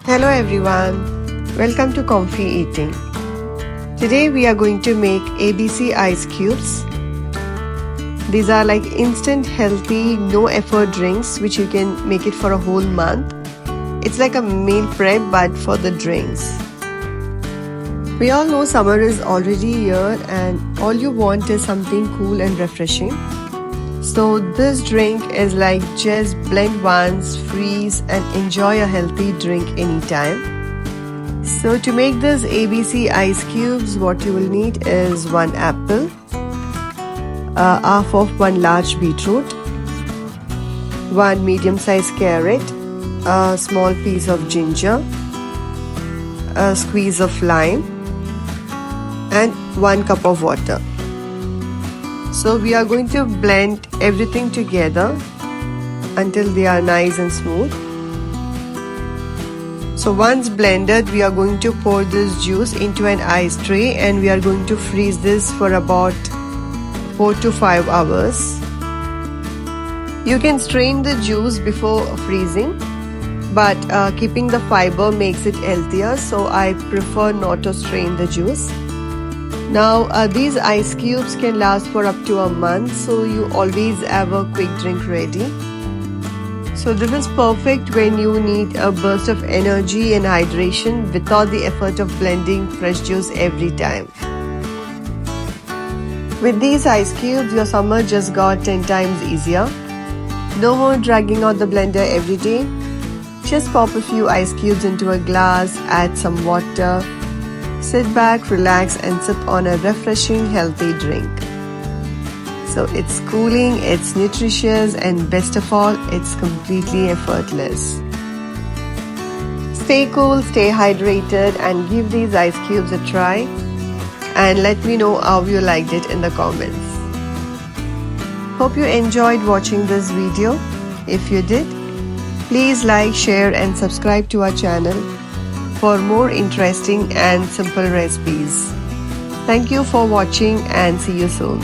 Hello everyone, welcome to Comfy Eating. Today we are going to make ABC ice cubes. These are like instant healthy no effort drinks which you can make it for a whole month. It's like a meal prep but for the drinks. We all know summer is already here and all you want is something cool and refreshing. So this drink is like just blend once, freeze and enjoy a healthy drink anytime. So to make this ABC ice cubes, what you will need is 1 apple, half of 1 large beetroot, 1 medium-sized carrot, a small piece of ginger, a squeeze of lime and 1 cup of water. So we are going to blend everything together until they are nice and smooth. So once blended, we are going to pour this juice into an ice tray and we are going to freeze this for about 4 to 5 hours. You can strain the juice before freezing, but keeping the fiber makes it healthier, so I prefer not to strain the juice. Now these ice cubes can last for up to a month, so you always have a quick drink ready. So this is perfect when you need a burst of energy and hydration without the effort of blending fresh juice every time. With these ice cubes, your summer just got 10 times easier. No more dragging out the blender every day. Just pop a few ice cubes into a glass, add some water. Sit back, relax and sip on a refreshing, healthy drink. So it's cooling, it's nutritious and best of all, it's completely effortless. Stay cool, stay hydrated and give these ice cubes a try. And let me know how you liked it in the comments. Hope you enjoyed watching this video. If you did, please like, share and subscribe to our channel for more interesting and simple recipes. Thank you for watching and see you soon.